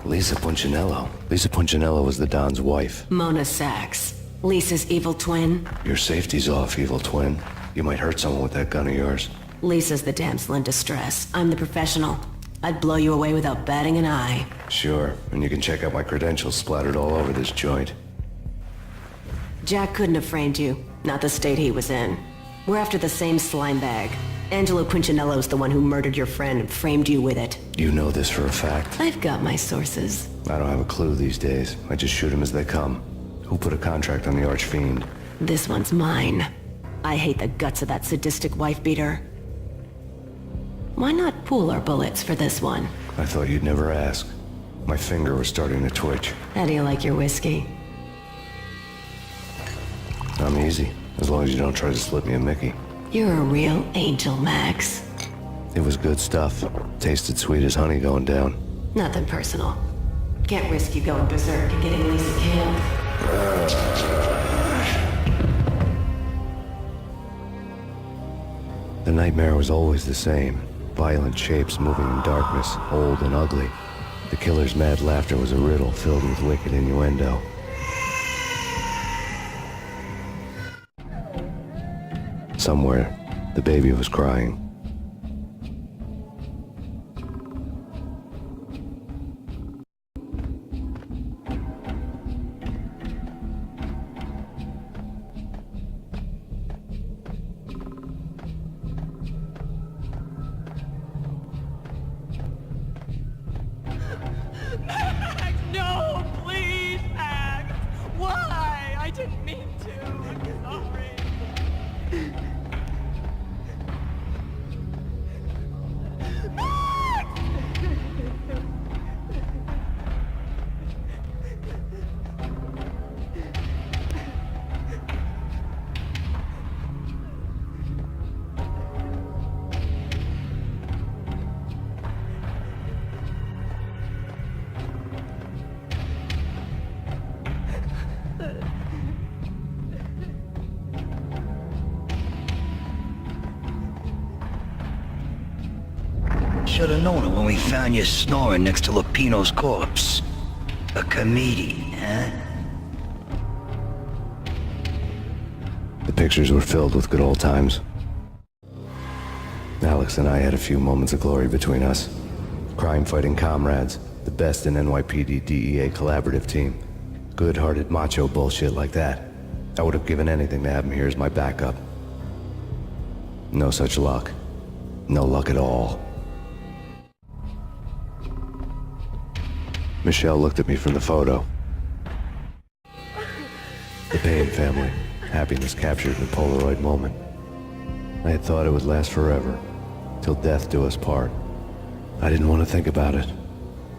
Lisa Punchinello. Lisa Punchinello was the Don's wife. Mona Sax. Lisa's evil twin. Your safety's off, evil twin. You might hurt someone with that gun of yours. Lisa's the damsel in distress. I'm the professional. I'd blow you away without batting an eye. Sure, and you can check out my credentials splattered all over this joint. Jack couldn't have framed you. Not the state he was in. We're after the same slime bag. Angelo Punchinello's the one who murdered your friend and framed you with it. You know this for a fact. I've got my sources. I don't have a clue these days. I just shoot them as they come. Who put a contract on the Archfiend? This one's mine. I hate the guts of that sadistic wife-beater. Why not pool our bullets for this one? I thought you'd never ask. My finger was starting to twitch. How do you like your whiskey? I'm easy, as long as you don't try to slip me a Mickey. You're a real angel, Max. It was good stuff. Tasted sweet as honey going down. Nothing personal. Can't risk you going berserk and getting Lisa killed. The nightmare was always the same. Violent shapes moving in darkness, old and ugly. The killer's mad laughter was a riddle filled with wicked innuendo. Somewhere, the baby was crying. Max, no, please, Max. Why? I didn't mean to. I'm sorry. Should have known it when we found you snoring next to Lupino's corpse. A comedian, huh? The pictures were filled with good old times. Alex and I had a few moments of glory between us. Crime-fighting comrades, the best in NYPD DEA collaborative team. Good-hearted macho bullshit like that. I would have given anything to have him here as my backup. No such luck. No luck at all. Michelle looked at me from the photo. The Payne family. Happiness captured in a Polaroid moment. I had thought it would last forever, till death do us part. I didn't want to think about it.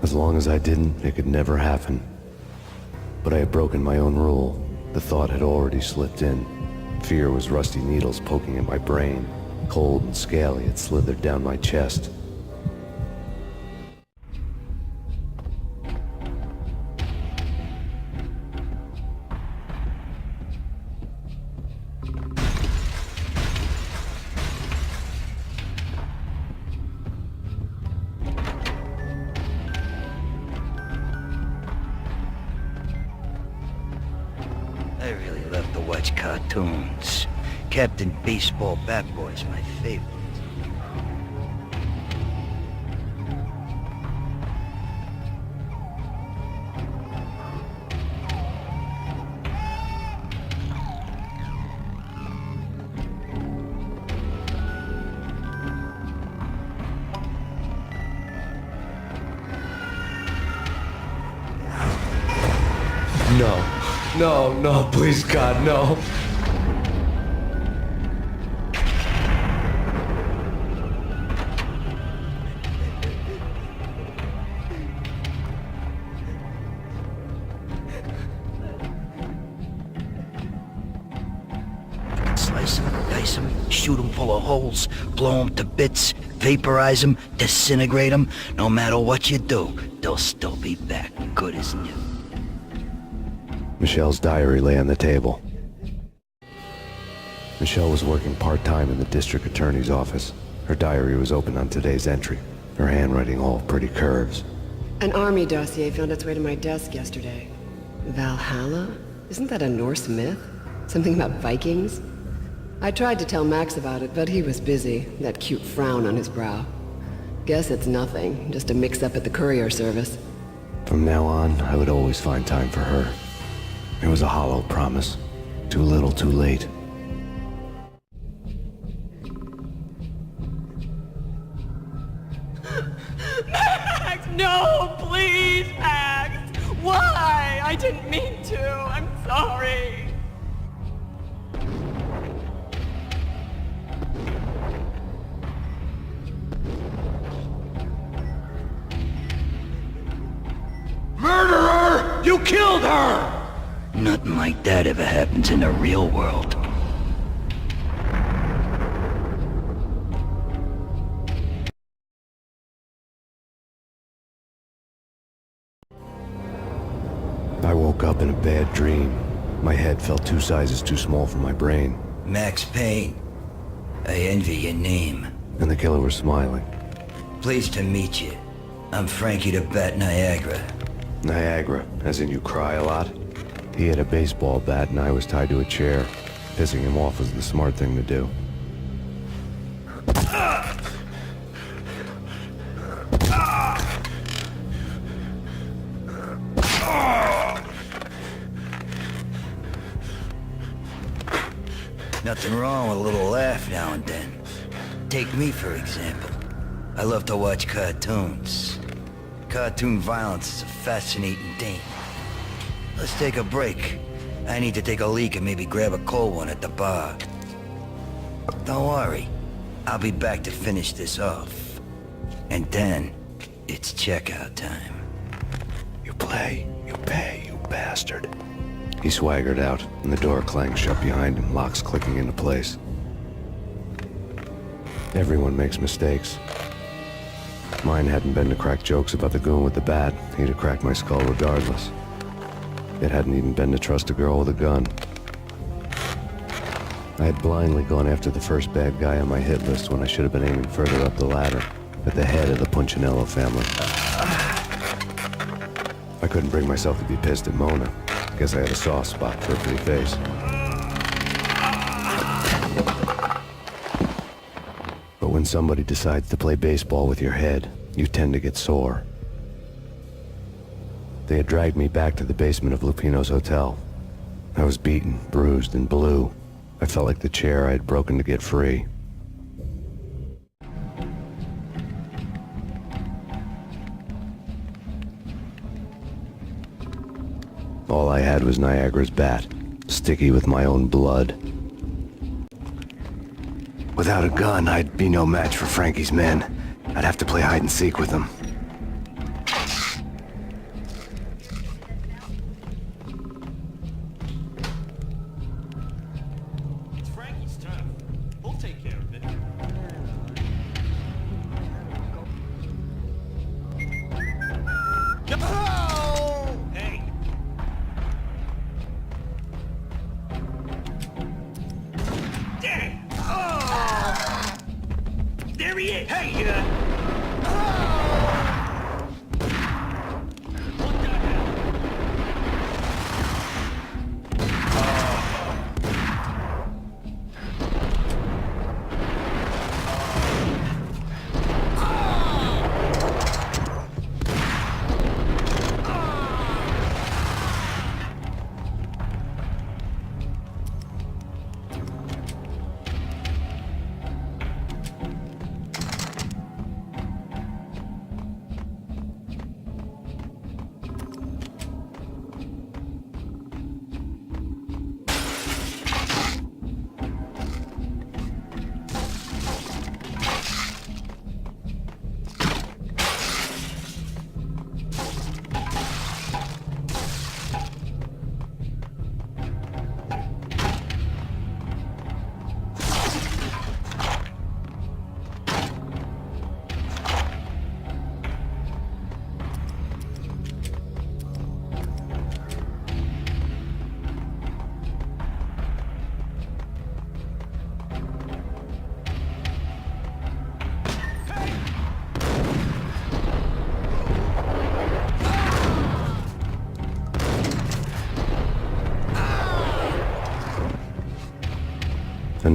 As long as I didn't, it could never happen. But I had broken my own rule. The thought had already slipped in. Fear was rusty needles poking at my brain. Cold and scaly, it slithered down my chest. I really love to watch cartoons. Captain Baseball Bat Boy's my favorite. No, please God, no. Slice them, dice them, shoot them full of holes, blow them to bits, vaporize them, disintegrate them. No matter what you do, they'll still be back good as new. Michelle's diary lay on the table. Michelle was working part-time in the district attorney's office. Her diary was open on today's entry, her handwriting all pretty curves. An army dossier found its way to my desk yesterday. Valhalla? Isn't that a Norse myth? Something about Vikings? I tried to tell Max about it, but he was busy, that cute frown on his brow. Guess it's nothing, just a mix-up at the courier service. From now on, I would always find time for her. It was a hollow promise. Too little, too late. Max, no, please, Max. Why? I didn't mean to. I'm sorry. Murderer! You killed her! Nothing like that ever happens in the real world. I woke up in a bad dream. My head felt 2 sizes too small for my brain. Max Payne. I envy your name. And the killer was smiling. Pleased to meet you. I'm Frankie the Bat Niagara. Niagara, as in you cry a lot? He had a baseball bat and I was tied to a chair. Pissing him off was the smart thing to do. Nothing wrong with a little laugh now and then. Take me, for example. I love to watch cartoons. Cartoon violence is a fascinating thing. Let's take a break. I need to take a leak and maybe grab a cold one at the bar. Don't worry. I'll be back to finish this off. And then, it's checkout time. You play, you pay, you bastard. He swaggered out, and the door clanged shut behind him, locks clicking into place. Everyone makes mistakes. Mine hadn't been to crack jokes about the goon with the bat. He'd have cracked my skull regardless. It hadn't even been to trust a girl with a gun. I had blindly gone after the first bad guy on my hit list when I should have been aiming further up the ladder, at the head of the Punchinello family. I couldn't bring myself to be pissed at Mona. Guess I had a soft spot for her pretty face. But when somebody decides to play baseball with your head, you tend to get sore. They had dragged me back to the basement of Lupino's hotel. I was beaten, bruised, and blue. I felt like the chair I had broken to get free. All I had was Niagara's bat, sticky with my own blood. Without a gun, I'd be no match for Frankie's men. I'd have to play hide and seek with them. It's Frankie's turn. We'll take care of it. Oh! Hey! Dang! Oh! There he is! Hey, what the hell?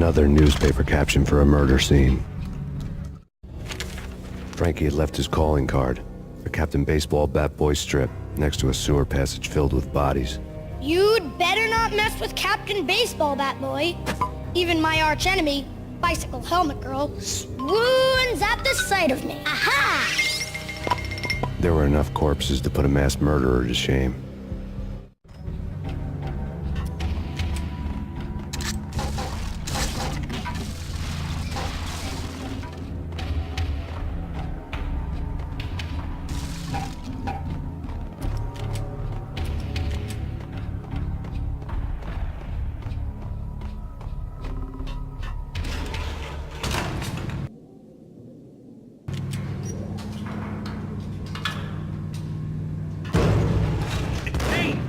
Another newspaper caption for a murder scene. Frankie had left his calling card, a Captain Baseball bat boy strip, next to a sewer passage filled with bodies. You'd better not mess with Captain Baseball, Batboy. Even my archenemy, Bicycle Helmet Girl, swoons at the sight of me. Aha! There were enough corpses to put a mass murderer to shame. Payne!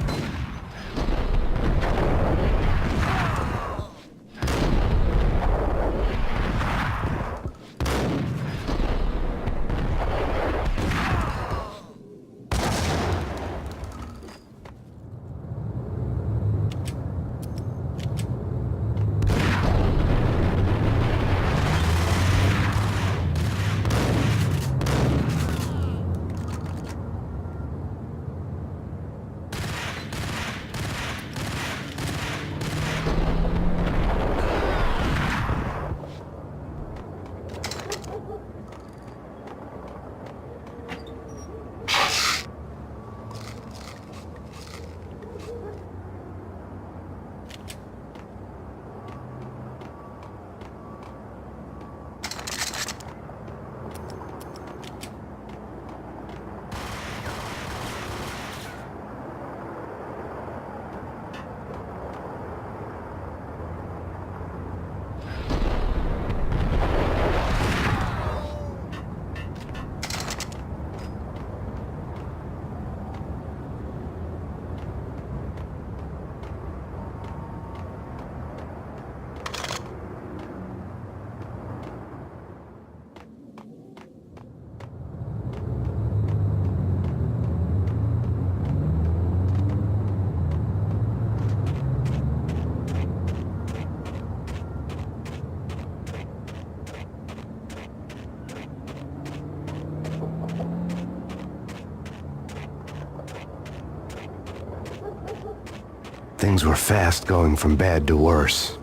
Things were fast going from bad to worse.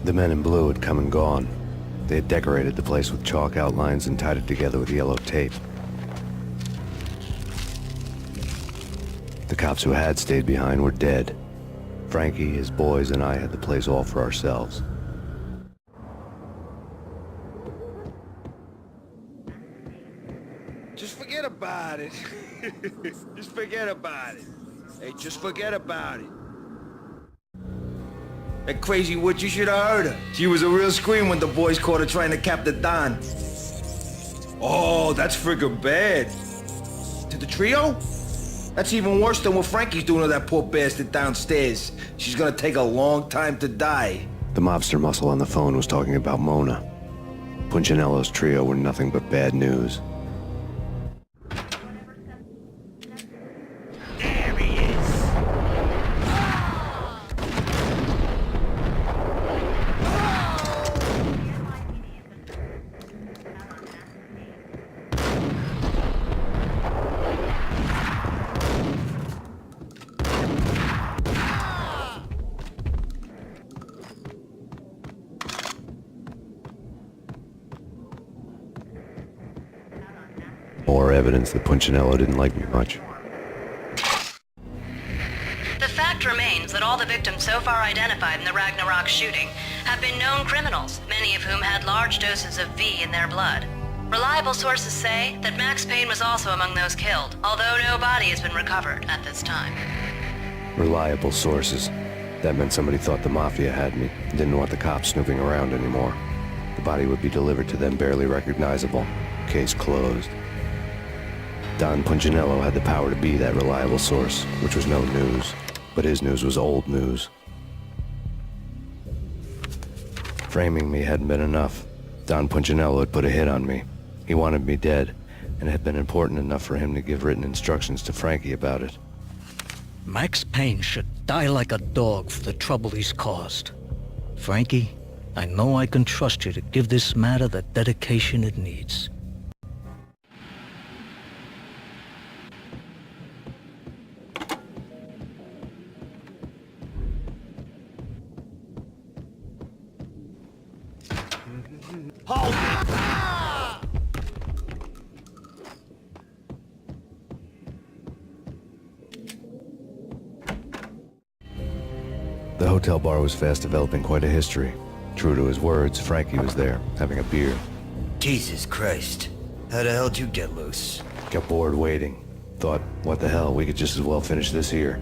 The men in blue had come and gone. They had decorated the place with chalk outlines and tied it together with yellow tape. The cops who had stayed behind were dead. Frankie, his boys, and I had the place all for ourselves. Just forget about it. Just forget about it. Hey, just forget about it. That crazy witch, you should have heard her. She was a real scream when the boys caught her trying to cap the Don. Oh, that's friggin' bad. To the trio? That's even worse than what Frankie's doing to that poor bastard downstairs. She's gonna take a long time to die. The mobster muscle on the phone was talking about Mona. Punchinello's trio were nothing but bad news. There he is! More evidence that Punchinello didn't like me much. The fact remains that all the victims so far identified in the Ragnarok shooting have been known criminals, many of whom had large doses of V in their blood. Reliable sources say that Max Payne was also among those killed, although no body has been recovered at this time. Reliable sources. That meant somebody thought the Mafia had me, and didn't want the cops snooping around anymore. The body would be delivered to them barely recognizable. Case closed. Don Punchinello had the power to be that reliable source, which was no news. But his news was old news. Framing me hadn't been enough. Don Punchinello had put a hit on me. He wanted me dead, and it had been important enough for him to give written instructions to Frankie about it. Max Payne should die like a dog for the trouble he's caused. Frankie, I know I can trust you to give this matter the dedication it needs. The hotel bar was fast developing quite a history. True to his words, Frankie was there, having a beer. Jesus Christ. How the hell did you get loose? Got bored waiting. Thought, what the hell, we could just as well finish this here.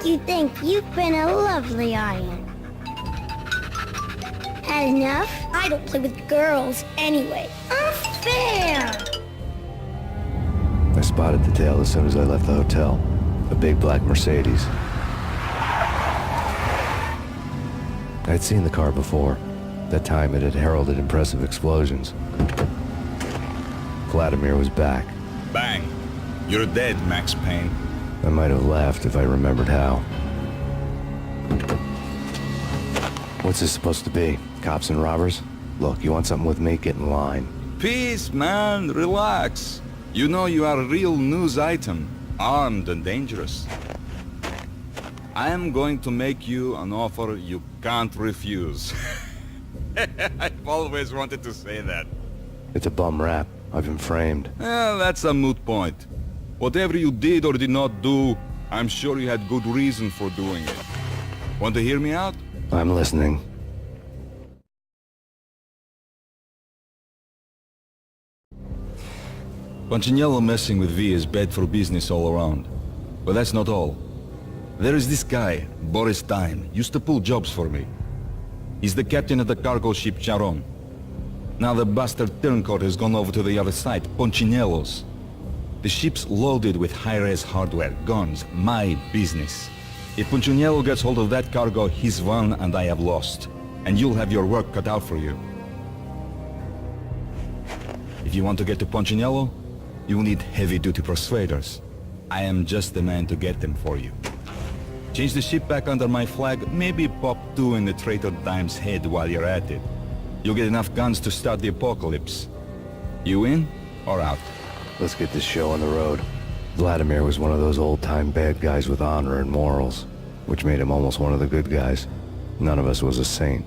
You think you've been a lovely iron. Had enough? I don't play with girls anyway. Unfair! I spotted the tail as soon as I left the hotel. A big black Mercedes. I'd seen the car before. That time it had heralded impressive explosions. Vladimir was back. Bang! You're dead, Max Payne. I might have laughed if I remembered how. What's this supposed to be? Cops and robbers? Look, you want something with me? Get in line. Peace, man. Relax. You know you are a real news item. Armed and dangerous. I am going to make you an offer you can't refuse. I've always wanted to say that. It's a bum rap. I've been framed. Well, that's a moot point. Whatever you did or did not do, I'm sure you had good reason for doing it. Want to hear me out? I'm listening. Punchinello messing with V is bad for business all around. But that's not all. There is this guy, Boris Time, used to pull jobs for me. He's the captain of the cargo ship Charon. Now the bastard turncoat has gone over to the other side, Punchinello's. The ship's loaded with high-res hardware, guns, my business. If Punchinello gets hold of that cargo, he's won and I have lost. And you'll have your work cut out for you. If you want to get to Punchinello, you'll need heavy-duty persuaders. I am just the man to get them for you. Change the ship back under my flag, maybe pop 2 in the traitor Dime's head while you're at it. You'll get enough guns to start the apocalypse. You in or out? Let's get this show on the road. Vladimir was one of those old-time bad guys with honor and morals, which made him almost one of the good guys. None of us was a saint.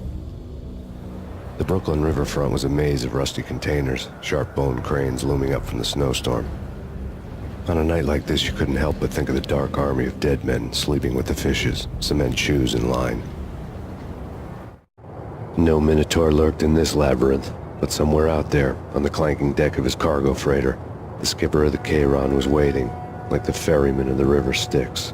The Brooklyn riverfront was a maze of rusty containers, sharp-boned cranes looming up from the snowstorm. On a night like this, you couldn't help but think of the dark army of dead men sleeping with the fishes, cement shoes in line. No Minotaur lurked in this labyrinth, but somewhere out there, on the clanking deck of his cargo freighter, the skipper of the Chiron was waiting, like the ferryman of the river Styx.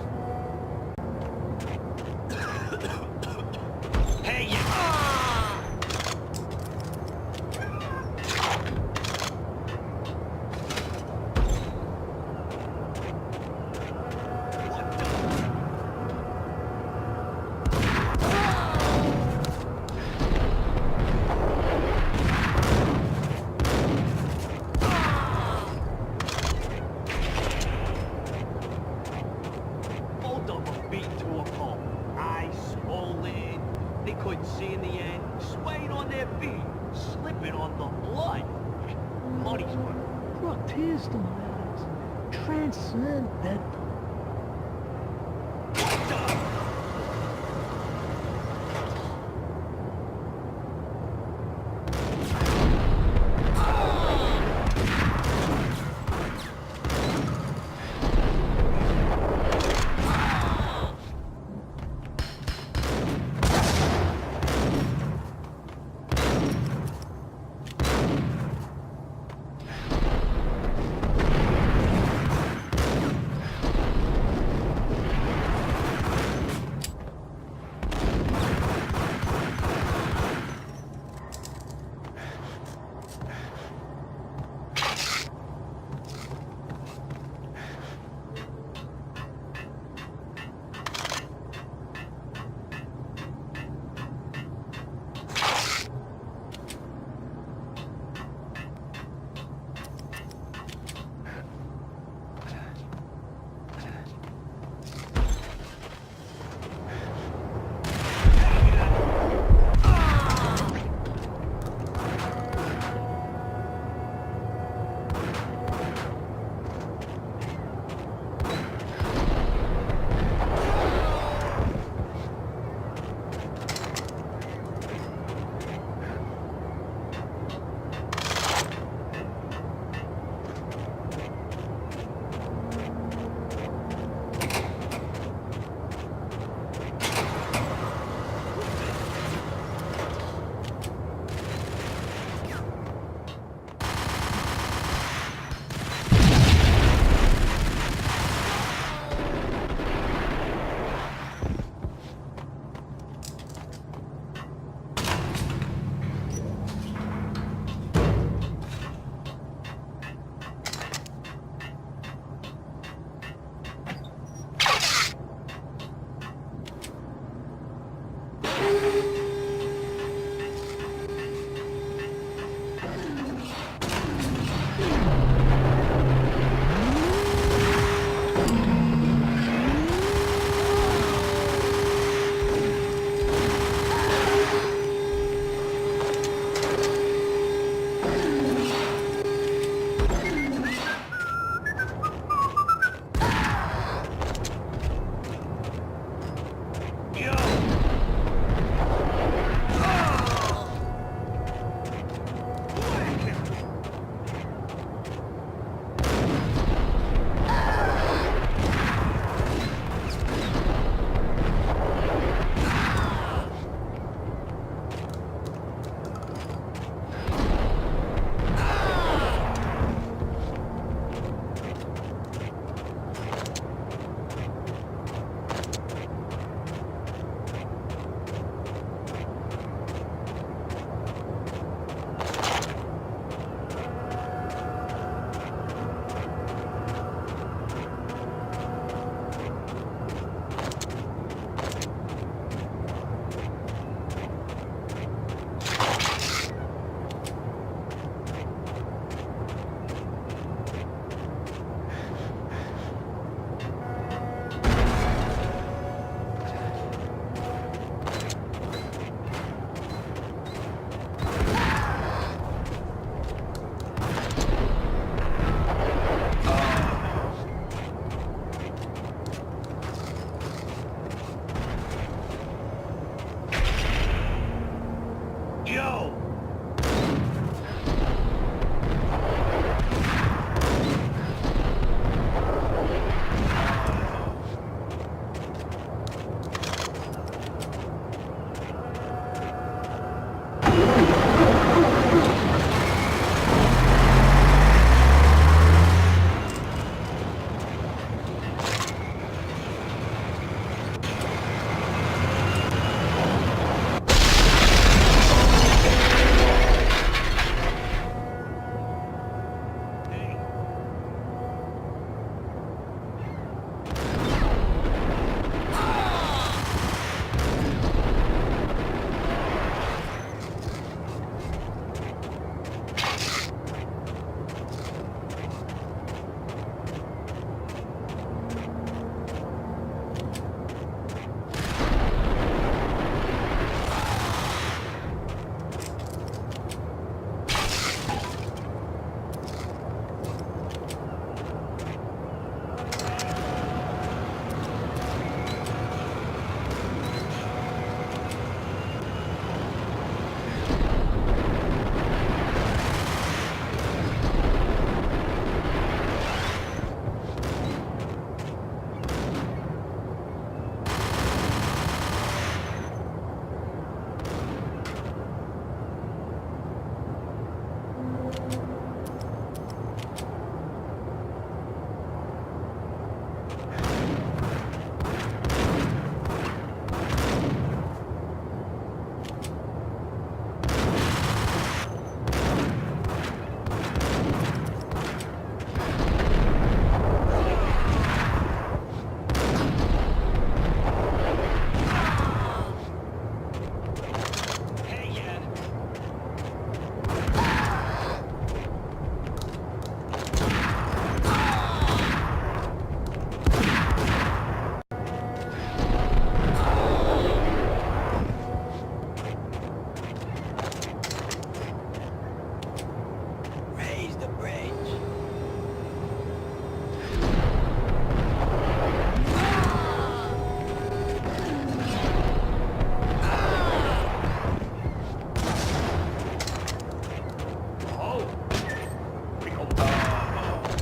tears to my eyes. Transcendent.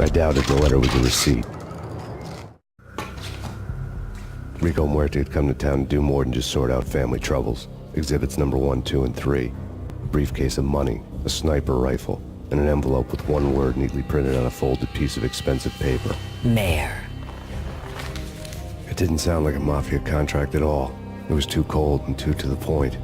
I doubted the letter was a receipt. Rico Muerte had come to town to do more than just sort out family troubles. Exhibits number 1, 2, and 3. A briefcase of money, a sniper rifle, and an envelope with one word neatly printed on a folded piece of expensive paper. Mayor. It didn't sound like a mafia contract at all. It was too cold and too to the point.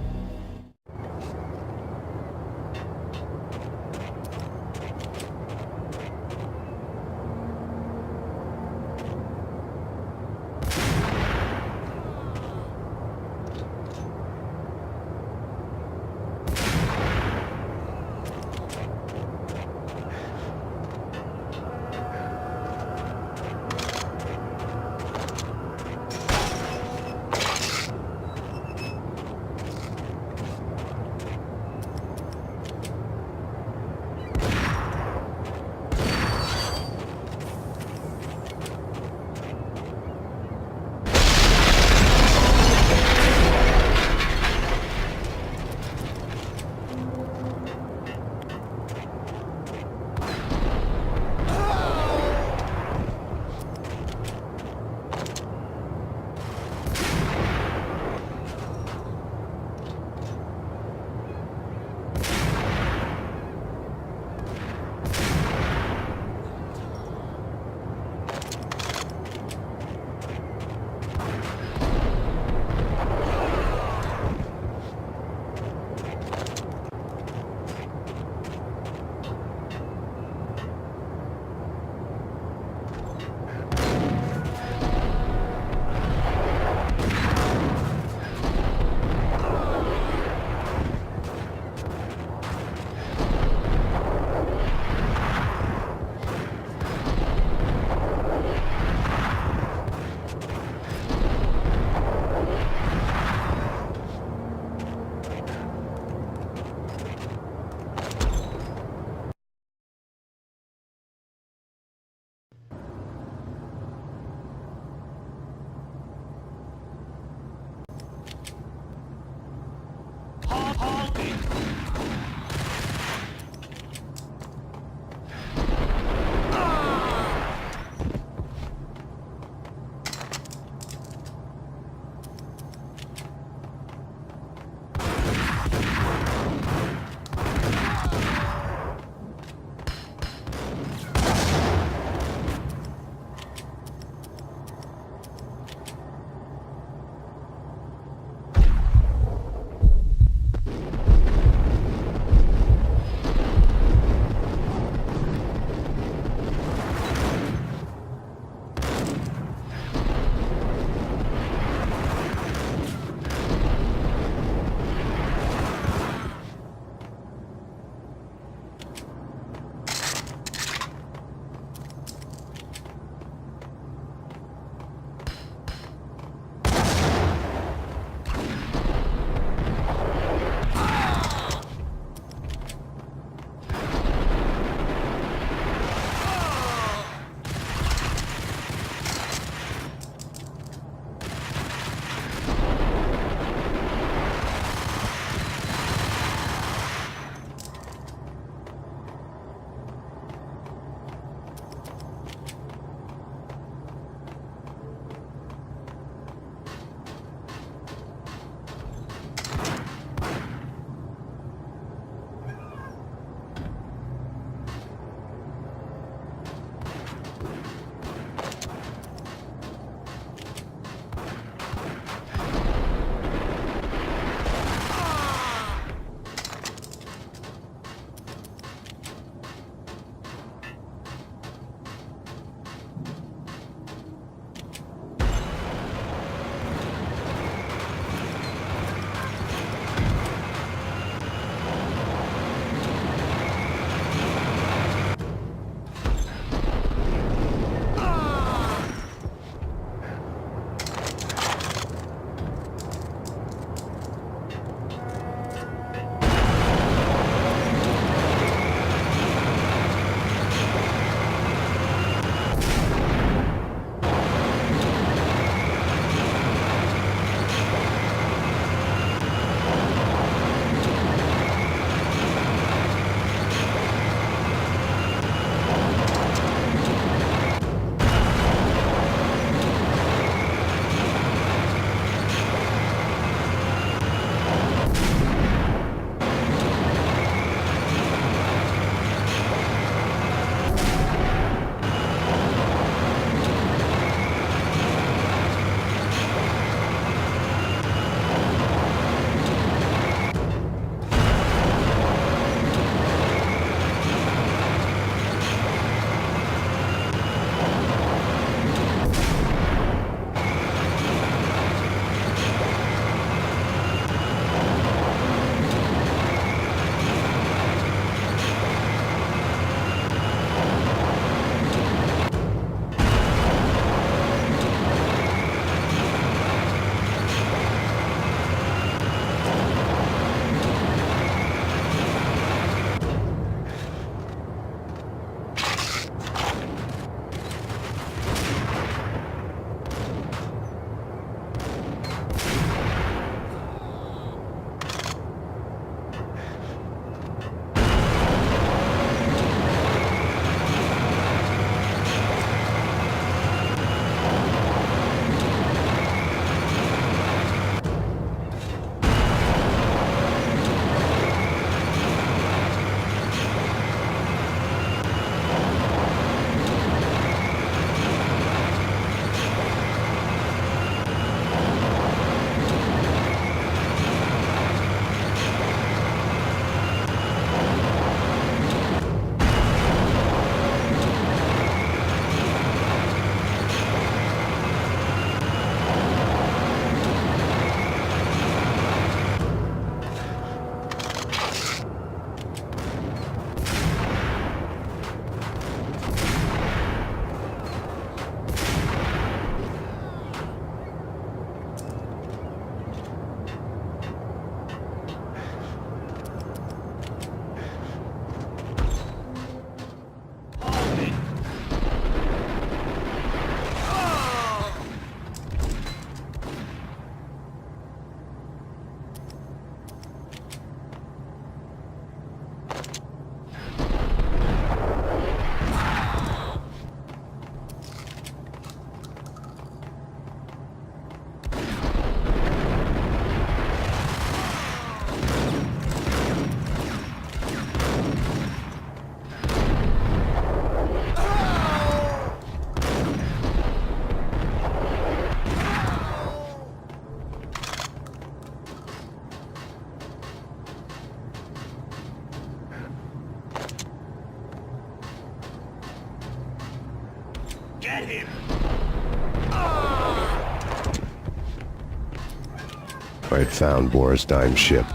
had found Boris Dime's ship.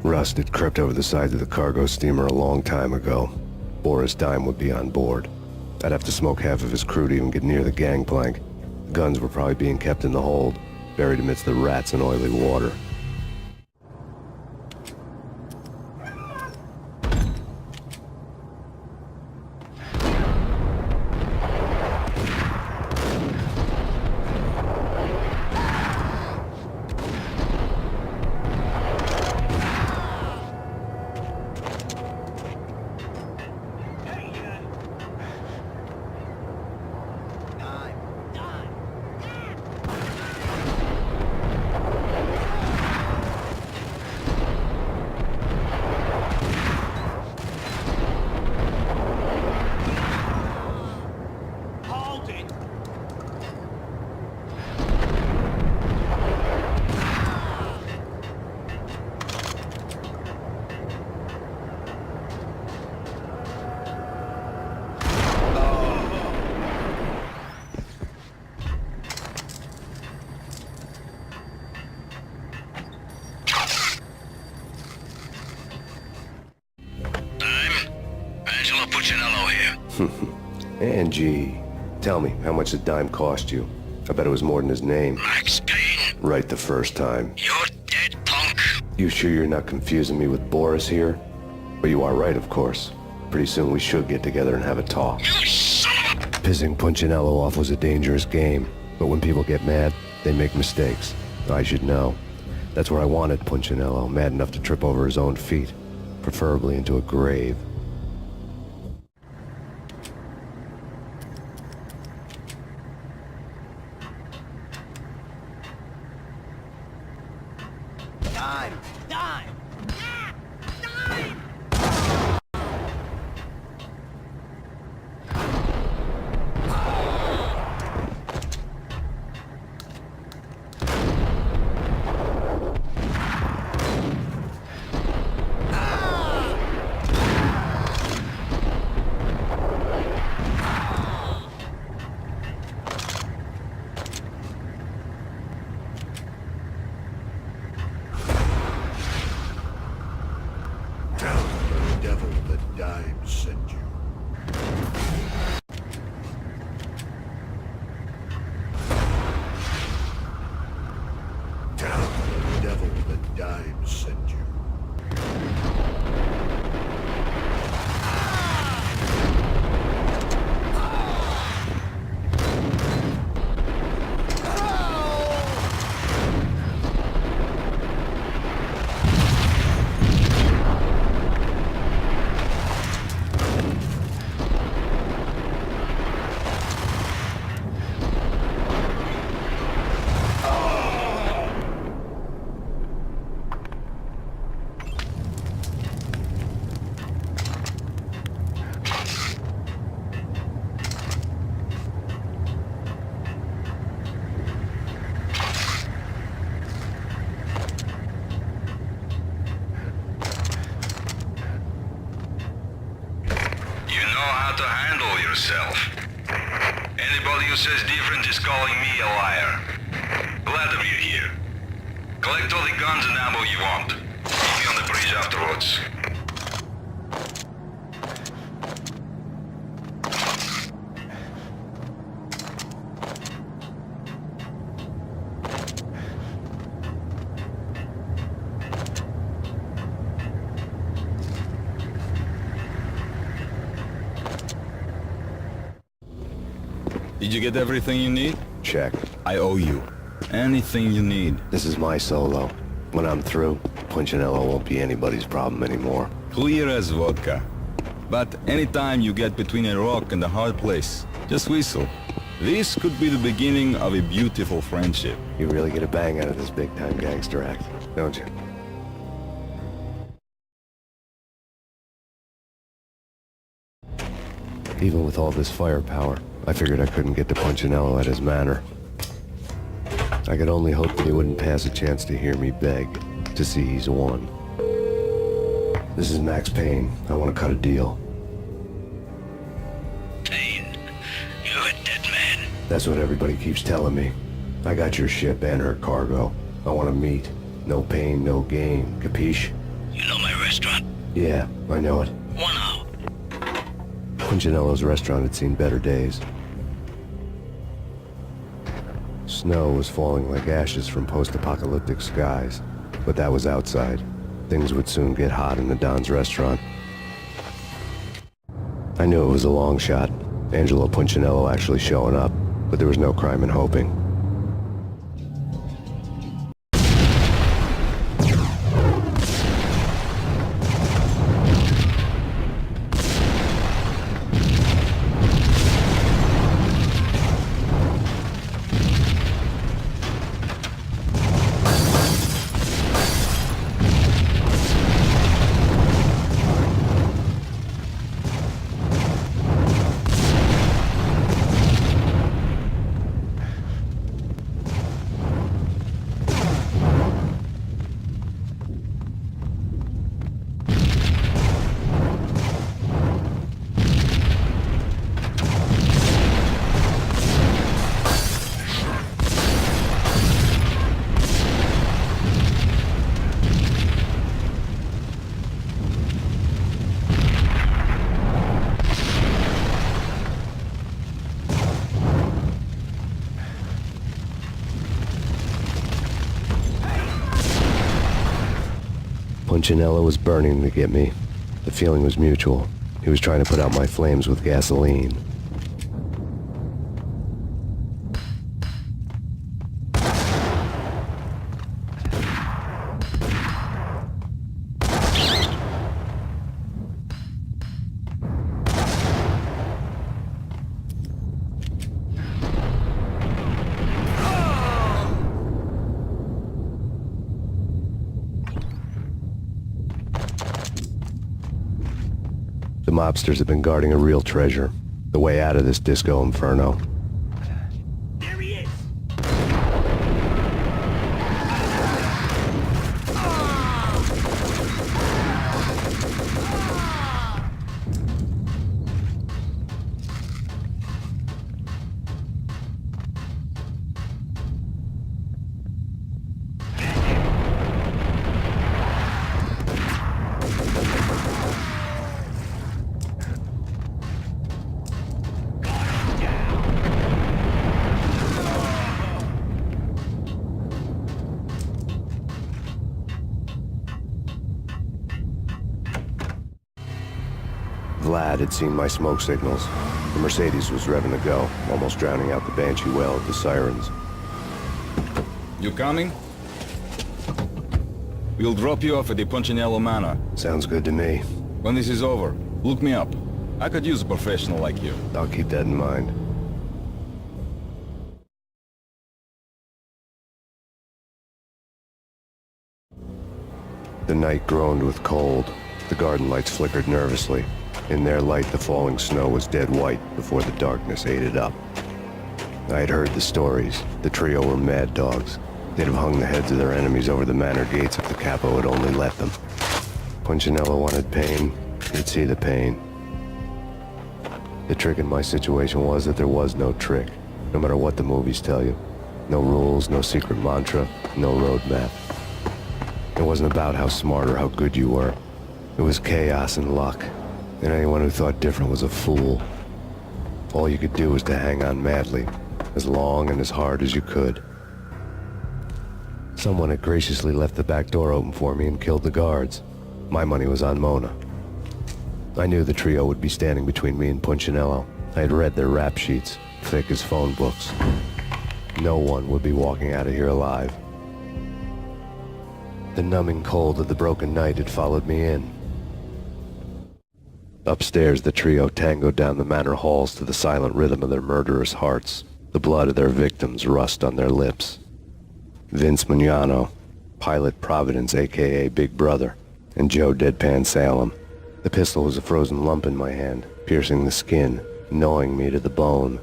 Rust had crept over the sides of the cargo steamer a long time ago. Boris Dime would be on board. I'd have to smoke half of his crew to even get near the gangplank. The guns were probably being kept in the hold, buried amidst the rats and oily water. Angie, tell me, how much did Dime cost you? I bet it was more than his name. Max Payne. Right the first time. You're dead, punk. You sure you're not confusing me with Boris here? But you are right, of course. Pretty soon we should get together and have a talk. You son of a... Pissing Punchinello off was a dangerous game, but when people get mad, they make mistakes. I should know. That's where I wanted Punchinello, mad enough to trip over his own feet, preferably into a grave. Anybody who says different is calling me a liar. Glad of you here. Collect all the guns and ammo you want. Meet me on the bridge afterwards. Did you get everything you need? Check. I owe you. Anything you need. This is my solo. When I'm through, Punchinello won't be anybody's problem anymore. Clear as vodka. But anytime you get between a rock and a hard place, just whistle. This could be the beginning of a beautiful friendship. You really get a bang out of this big-time gangster act, don't you? Even with all this firepower, I figured I couldn't get to Punchinello at his manor. I could only hope that he wouldn't pass a chance to hear me beg, to see he's won. This is Max Payne. I want to cut a deal. Payne, you're a dead man. That's what everybody keeps telling me. I got your ship and her cargo. I want to meet. No pain, no gain. Capiche? You know my restaurant? Yeah, I know it. 1 hour. Punchinello's restaurant had seen better days. Snow was falling like ashes from post-apocalyptic skies, but that was outside. Things would soon get hot in the Don's restaurant. I knew it was a long shot, Angelo Punchinello actually showing up, but there was no crime in hoping. Punchinello was burning to get me. The feeling was mutual. He was trying to put out my flames with gasoline. The mobsters have been guarding a real treasure. The way out of this disco inferno. There he is! Vlad had seen my smoke signals. The Mercedes was revving to go, almost drowning out the banshee wail of the sirens. You coming? We'll drop you off at the Punchinello Manor. Sounds good to me. When this is over, look me up. I could use a professional like you. I'll keep that in mind. The night groaned with cold. The garden lights flickered nervously. In their light, the falling snow was dead white before the darkness ate it up. I had heard the stories. The trio were mad dogs. They'd have hung the heads of their enemies over the manor gates if the capo had only let them. Punchinello wanted pain. He'd see the pain. The trick in my situation was that there was no trick, no matter what the movies tell you. No rules, no secret mantra, no roadmap. It wasn't about how smart or how good you were. It was chaos and luck. And anyone who thought different was a fool. All you could do was to hang on madly, as long and as hard as you could. Someone had graciously left the back door open for me and killed the guards. My money was on Mona. I knew the trio would be standing between me and Punchinello. I had read their rap sheets, thick as phone books. No one would be walking out of here alive. The numbing cold of the broken night had followed me in. Upstairs, the trio tangoed down the manor halls to the silent rhythm of their murderous hearts, the blood of their victims rust on their lips. Vince Mugnano, Pilot Providence aka Big Brother, and Joe Deadpan Salem. The pistol was a frozen lump in my hand, piercing the skin, gnawing me to the bone.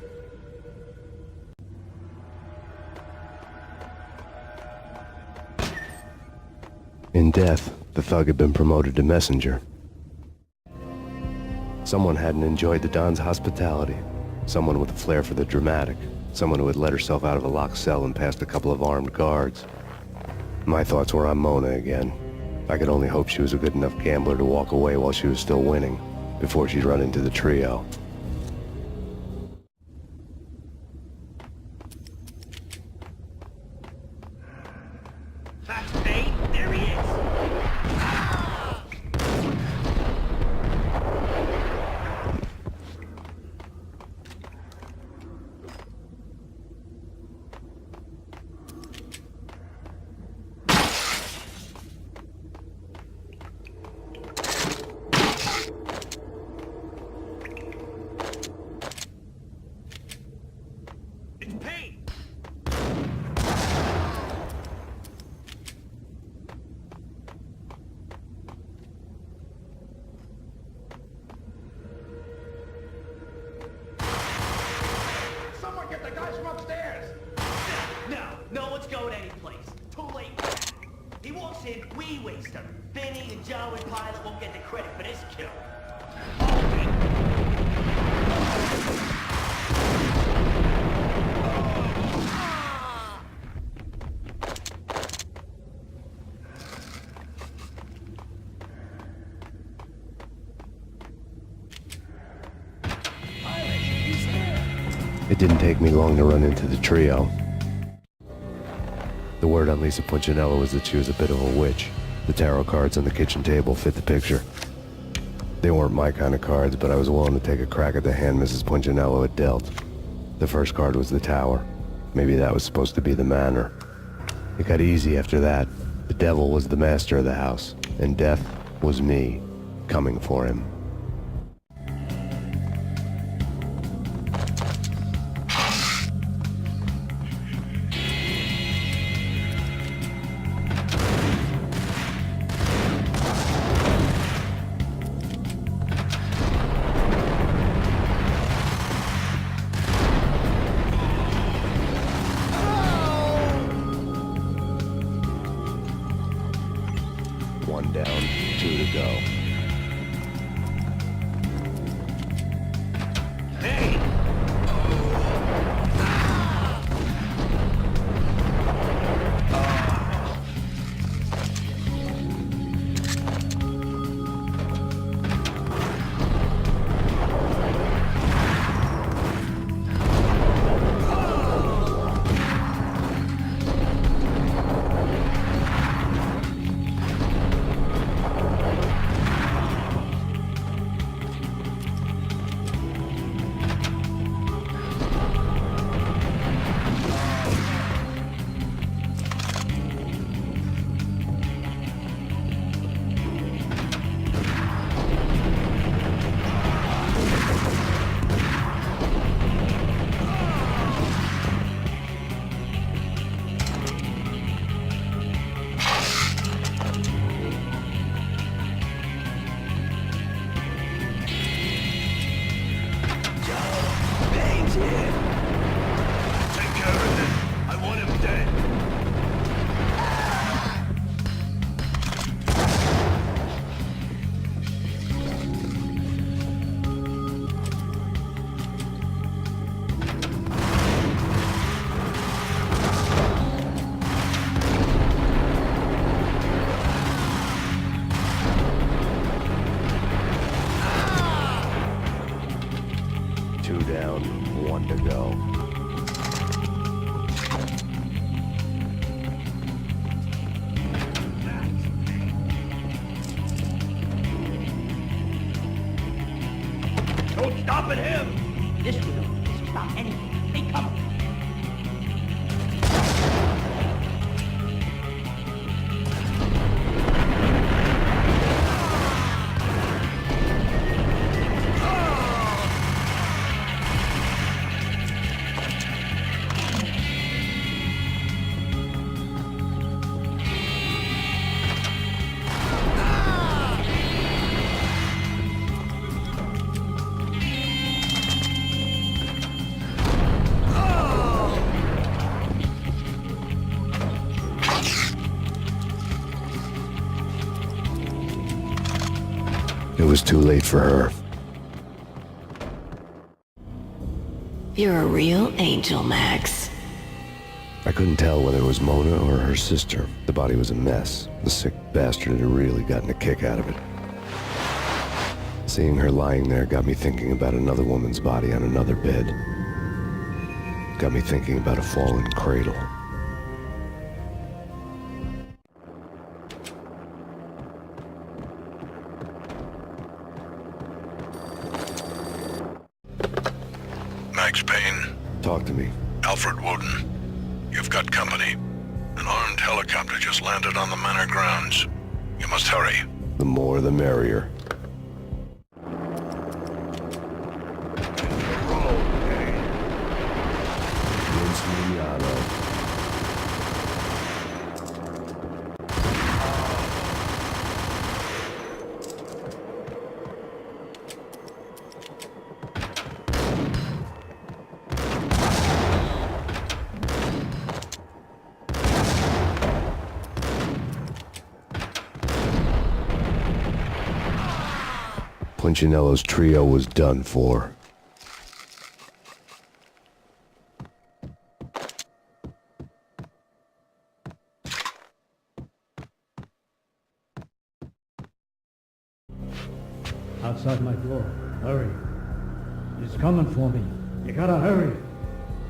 In death, the thug had been promoted to messenger. Someone hadn't enjoyed the Don's hospitality. Someone with a flair for the dramatic. Someone who had let herself out of a locked cell and past a couple of armed guards. My thoughts were on Mona again. I could only hope she was a good enough gambler to walk away while she was still winning, before she'd run into the trio. That's Payne. There he is. It's Payne. Someone get the guys from upstairs! No, no one's going anyplace. Too late. He walks in, we waste him. Vinny and Joe and Pilot won't get the credit for this kill. It didn't take me long to run into the trio. The word on Lisa Punchinello was that she was a bit of a witch. The tarot cards on the kitchen table fit the picture. They weren't my kind of cards, but I was willing to take a crack at the hand Mrs. Punchinello had dealt. The first card was the tower. Maybe that was supposed to be the manor. It got easy after that. The devil was the master of the house, and death was me, coming for him. One down, 2 to go. Hey! Down, 1 to go. Don't stop at him! This will doesn't stop anything. They come. was too late for her. You're a real angel, Max. I couldn't tell whether it was Mona or her sister. The body was a mess. The sick bastard had really gotten a kick out of it. Seeing her lying there got me thinking about another woman's body on another bed. Got me thinking about a fallen cradle. Max Payne. Talk to me. Alfred Woden. You've got company. An armed helicopter just landed on the manor grounds. You must hurry. The more the merrier. Punchinello's trio was done for. Outside my door. Hurry. He's coming for me. You gotta hurry.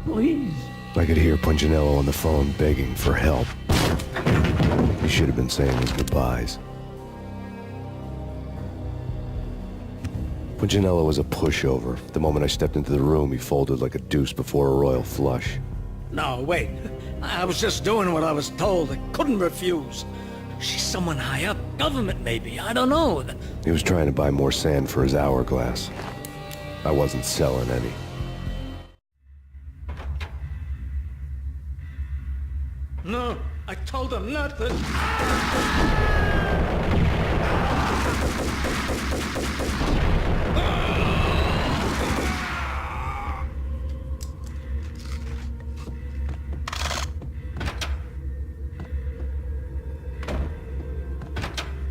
Please. I could hear Punchinello on the phone begging for help. He should have been saying his goodbyes. Punchinello was a pushover. The moment I stepped into the room, he folded like a deuce before a royal flush. No, wait. I was just doing what I was told. I couldn't refuse. She's someone high up. Government, maybe. I don't know. He was trying to buy more sand for his hourglass. I wasn't selling any. No, I told him nothing.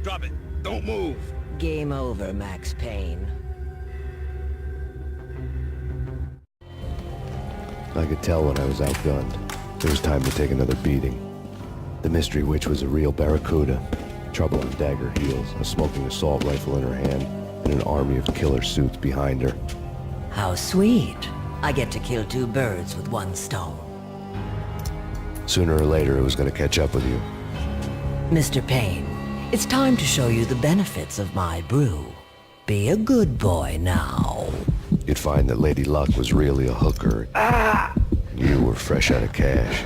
Drop it. Don't move. Game over, Max Payne. I could tell when I was outgunned. It was time to take another beating. The mystery witch was a real barracuda. Trouble on dagger heels, a smoking assault rifle in her hand, and an army of killer suits behind her. How sweet. I get to kill two birds with one stone. Sooner or later, it was going to catch up with you. Mr. Payne, it's time to show you the benefits of my brew. Be a good boy now. You'd find that Lady Luck was really a hooker. You were fresh out of cash.